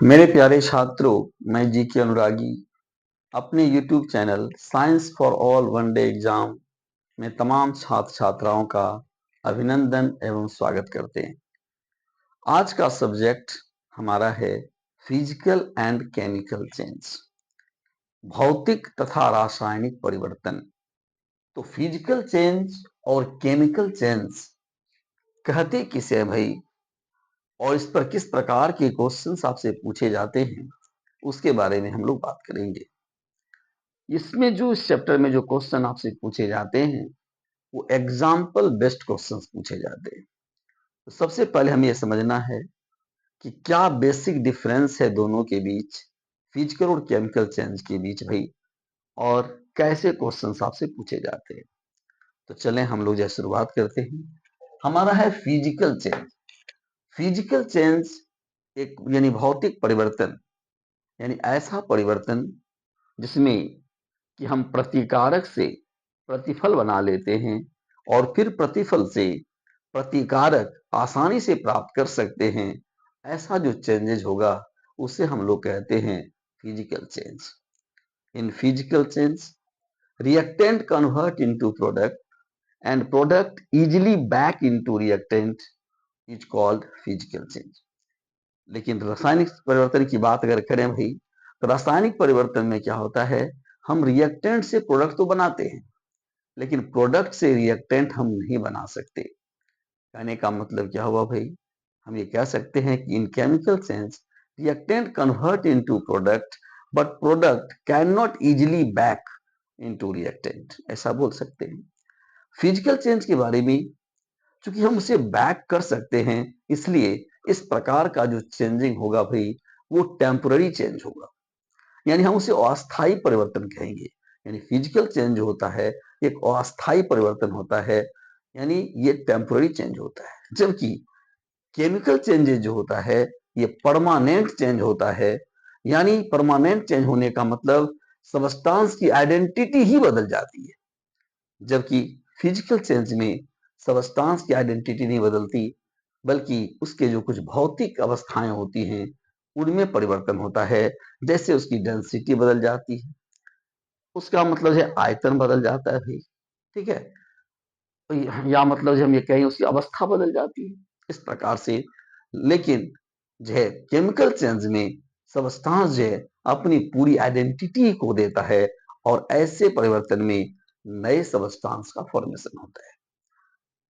मेरे प्यारे छात्रों, मैं जी के अनुरागी अपने YouTube channel science for all one day exam में तमाम छात्र छात्राओं का अभिनंदन एवं स्वागत करते हैं। आज का सब्जेक्ट हमारा है फिजिकल एंड केमिकल चेंज, भौतिक तथा रासायनिक परिवर्तन। तो फिजिकल चेंज और केमिकल चेंज कहते किसे हैं भाई, और इस पर किस प्रकार के क्वेश्चंस आपसे पूछे जाते हैं, उसके बारे में हम लोग बात करेंगे। इसमें जो इस चैप्टर में जो क्वेश्चन आपसे पूछे जाते हैं वो एग्जाम्पल बेस्ड क्वेश्चंस पूछे जाते हैं। तो सबसे पहले हमें यह समझना है कि क्या बेसिक डिफरेंस है दोनों के बीच, फिजिकल और केमिकल चेंज के बीच भाई, और कैसे क्वेश्चंस आपसे पूछे जाते हैं। तो चलें हम लोग जो शुरुआत करते हैं। हमारा है फिजिकल चेंज। फिजिकल चेंज एक यानी भौतिक परिवर्तन, यानी ऐसा परिवर्तन जिसमें कि हम प्रतिकारक से प्रतिफल बना लेते हैं और फिर प्रतिफल से प्रतिकारक आसानी से प्राप्त कर सकते हैं। ऐसा जो चेंजेज होगा उसे हम लोग कहते हैं physical change. In physical change reactant convert into product and product easily back into reactant is called physical change. लेकिन रासायनिक परिवर्तन की बात अगर करें भाई, तो रासायनिक परिवर्तन में क्या होता है, हम रिएक्टेंट से प्रोडक्ट तो बनाते हैं लेकिन प्रोडक्ट से रिएक्टेंट हम नहीं बना सकते। कहने का मतलब क्या हुआ भाई, हम ये कह सकते हैं कि इन chemical change reactant convert into product but product can not easily back into reactant, ऐसा बोल सकते हैं। फिजिकल चेंज के बारे में चूंकि हम उसे बैक कर सकते हैं, इसलिए इस प्रकार का जो चेंजिंग होगा भाई वो टेम्पररी चेंज होगा, यानी हम उसे अस्थायी परिवर्तन कहेंगे। यानी फिजिकल चेंज जो होता है एक अस्थायी परिवर्तन होता है, यानी ये टेम्पररी चेंज होता है। जबकि केमिकल चेंजेस जो होता है ये परमानेंट चेंज होता है। यानी परमानेंट चेंज होने का मतलब सबस्टांस की आइडेंटिटी ही बदल जाती है, जबकि फिजिकल चेंज में सबस्टांस की आइडेंटिटी नहीं बदलती, बल्कि उसके जो कुछ भौतिक अवस्थाएं होती हैं उनमें परिवर्तन होता है। जैसे उसकी डेंसिटी बदल जाती है, उसका मतलब है आयतन बदल जाता है भाई, ठीक है, या मतलब हम ये कहें उसकी अवस्था बदल जाती है, इस प्रकार से। लेकिन जो है केमिकल चेंज में सबस्टांस जो है अपनी पूरी आइडेंटिटी को देता है, और ऐसे परिवर्तन में नए सबस्टांस का फॉर्मेशन होता है।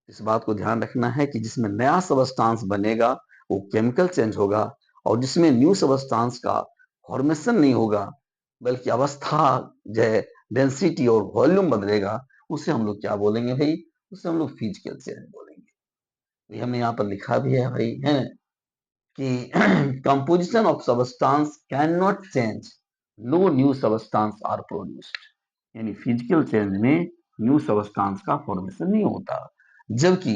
इस बात को ध्यान रखना है कि जिसमें नया सबस्टांस बनेगा वो केमिकल चेंज होगा, और जिसमें न्यू सबस्टांस का फॉर्मेशन नहीं होगा बल्कि अवस्था जो है डेंसिटी और वॉल्यूम बदलेगा, उसे हम लोग क्या बोलेंगे भाई, उसे हम लोग फिजिकल चेंज बोलेंगे। ये हमने यहाँ पर लिखा भी है भाई, है कि composition of substance can not change, no new substance are produced. यानी फिजिकल चेंज में न्यू सबस्टांस का फॉर्मेशन नहीं होता, जबकि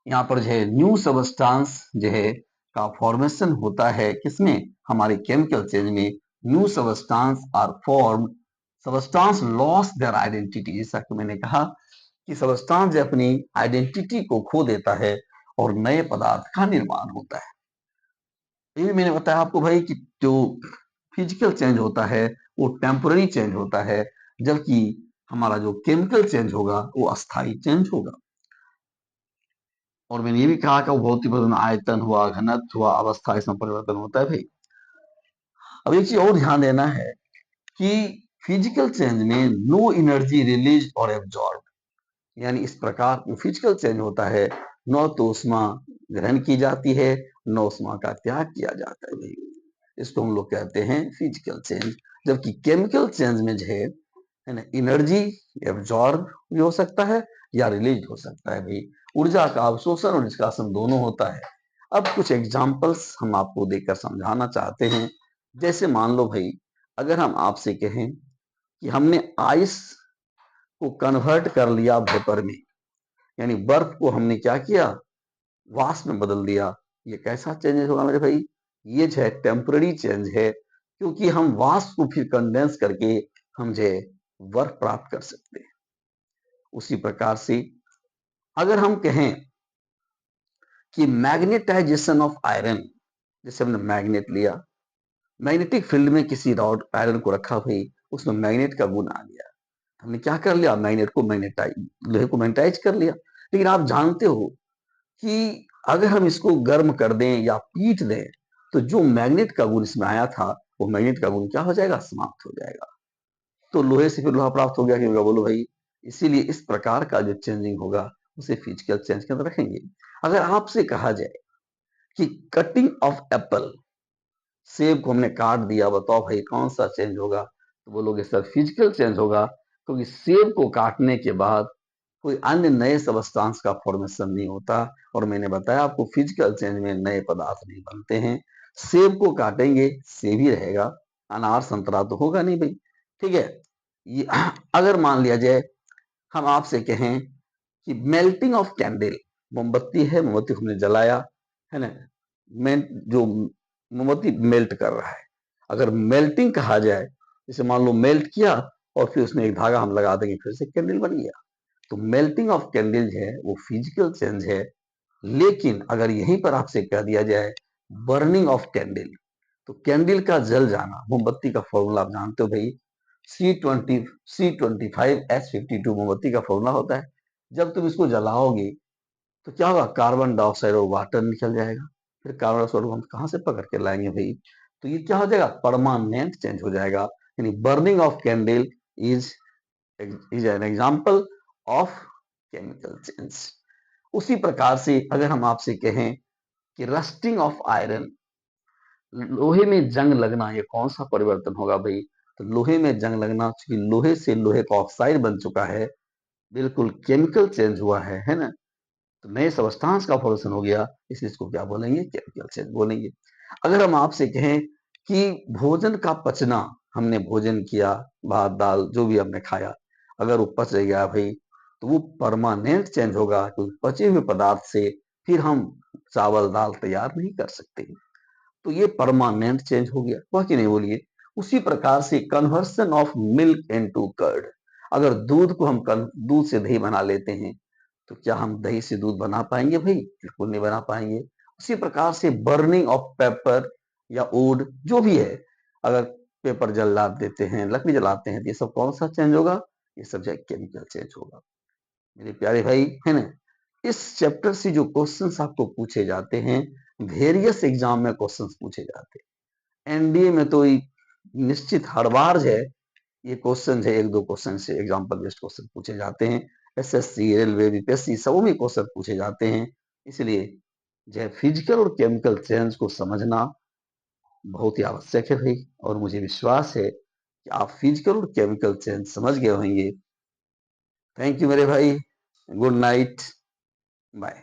यहाँ पर जो है न्यू सबस्टांस जो है का फॉर्मेशन होता है। किसमें, हमारे केमिकल चेंज में new substance are form, substance loss their identity. जैसा कि मैंने कहा कि सबस्टांस जो अपनी आइडेंटिटी को खो देता है और नए पदार्थ का निर्माण होता है। ये भी मैंने बताया आपको भाई कि जो फिजिकल चेंज होता है वो टेम्पररी चेंज होता है, जबकि हमारा जो केमिकल चेंज होगा वो अस्थायी चेंज होगा। और मैंने ये भी कहा कि वो भौतिक परिवर्तन आयतन हुआ, घनत्व हुआ, अवस्था, इसमें परिवर्तन होता है भाई। अब एक चीज और ध्यान देना है कि फिजिकल चेंज में नो एनर्जी रिलीज और एब्जॉर्ब, यानी इस प्रकार फिजिकल चेंज होता है न तो ऊष्मा ग्रहण की जाती है न ऊष्मा का त्याग किया जाता है भाई, इसको हम लोग कहते हैं फिजिकल चेंज। जबकि केमिकल चेंज में जो है ना, एनर्जी एब्जॉर्ब भी हो सकता है या रिलीज हो सकता है भाई, ऊर्जा का अवशोषण और निष्कासन दोनों होता है। अब कुछ एग्जांपल्स हम आपको देकर समझाना चाहते हैं। जैसे मान लो भाई, अगर हम आपसे कहें कि हमने आइस को कन्वर्ट कर लिया वेपर में, यानी बर्फ को हमने क्या किया, वाष्प में बदल दिया, ये कैसा चेंजेस होगा मेरे भाई, ये जो है टेम्पररी चेंज है, क्योंकि हम वाष्प को फिर कंडेंस करके हम जो है बर्फ प्राप्त कर सकते हैं। उसी प्रकार से अगर हम कहें कि मैग्नेटाइजेशन ऑफ आयरन, जैसे हमने मैग्नेट लिया मैग्नेटिक फील्ड में किसी रॉड आयरन को रखा भाई, उसमें मैग्नेट का गुण आ गया, हमने क्या कर लिया, मैग्नेट को मैग्नेटाइज, लोहे को मैग्नेटाइज कर लिया। लेकिन आप जानते हो कि अगर हम इसको गर्म कर दें या पीट दें तो जो मैग्नेट का गुण इसमें आया था वो मैग्नेट का गुण क्या हो जाएगा, समाप्त हो जाएगा। तो लोहे से फिर लोहा प्राप्त हो गया कि होगा, बोलो भाई। इसीलिए इस प्रकार का जो चेंजिंग होगा उसे फिजिकल चेंज के अंदर रखेंगे। अगर आपसे कहा जाए कि कटिंग ऑफ एप्पल, सेब को हमने काट दिया, बताओ भाई कौन सा चेंज होगा, तो बोलोगे सर फिजिकल चेंज होगा, क्योंकि सेब को काटने के बाद कोई अन्य नए सबस्टांस का फॉर्मेशन नहीं होता। और मैंने बताया आपको फिजिकल चेंज में नए पदार्थ नहीं बनते हैं। सेब को काटेंगे सेब ही रहेगा, अनार संतरा तो होगा नहीं भाई। ठीक है, ये अगर मान लिया जाए हम आपसे कहें कि मेल्टिंग ऑफ कैंडल, मोमबत्ती है, मोमबत्ती हमने जलाया है ना, मैं जो मोमबत्ती मेल्ट कर रहा है, अगर मेल्टिंग कहा जाए, जैसे मान लो मेल्ट किया और फिर उसमें एक धागा हम लगा देंगे, फिर से कैंडल बन गया। तो मेल्टिंग ऑफ कैंडल है वो फिजिकल चेंज है। लेकिन अगर यहीं पर आपसे कह दिया जाए बर्निंग ऑफ कैंडल, तो कैंडल का जल जाना, मोमबत्ती का फॉर्मूला आप जानते हो भाई, C25H52 मोमबत्ती का फॉर्मूला होता है। जब तुम इसको जलाओगे तो क्या होगा, कार्बन डाइऑक्साइड और वाटर निकल जाएगा। फिर कार्बन डाइऑक्साइड को हम कहाँ से पकड़ के लाएंगे भाई, तो ये क्या हो जाएगा, परमानेंट चेंज हो जाएगा। यानी burning of candle is is an example of chemical change. उसी प्रकार से अगर हम आपसे कहें कि रस्टिंग ऑफ आयरन, लोहे में जंग लगना, ये कौन सा परिवर्तन होगा भाई, तो लोहे में जंग लगना, चूंकि लोहे से लोहे का ऑक्साइड बन चुका है, बिल्कुल केमिकल चेंज हुआ है ना, तो नए सबस्टांस का फॉर्मेशन हो गया, इसलिए इसको क्या बोलेंगे, केमिकल चेंज बोलेंगे। अगर हम आपसे कहें कि भोजन का पचना, हमने भोजन किया, भात दाल जो भी हमने खाया, अगर वो पच गया भाई, तो वो परमानेंट चेंज होगा, क्योंकि पचे हुए पदार्थ से फिर हम चावल दाल तैयार नहीं कर सकते। तो ये परमानेंट चेंज हो गया, वह कि नहीं बोलिए। उसी प्रकार से conversion of milk into curd, अगर दूध को हम दूध से दही बना लेते हैं, तो क्या हम दही से दूध बना पाएंगे भाई, बिल्कुल नहीं बना पाएंगे। उसी प्रकार से बर्निंग ऑफ पेपर या वुड जो भी है, अगर पेपर जला देते हैं, लकड़ी जलाते हैं, तो ये सब कौन सा चेंज होगा, ये सब जो केमिकल चेंज होगा। मेरे प्यारे भाई है ना, इस चैप्टर से जो क्वेश्चंस आपको पूछे जाते हैं, वेरियस एग्जाम में क्वेश्चंस पूछे जाते हैं। एनडीए में तो निश्चित हर बार है, ये क्वेश्चन है, एक दो क्वेश्चन से एग्जाम्पल बेस्ड क्वेश्चन पूछे जाते हैं। एसएससी, रेलवे, बीपीएससी सब में क्वेश्चन पूछे जाते हैं। इसलिए जो फिजिकल और केमिकल चेंज को समझना बहुत ही आवश्यक है भाई। और मुझे विश्वास है कि आप फिजिकल और केमिकल चेंज समझ गए होंगे। थैंक यू मेरे भाई, गुड नाइट, बाय।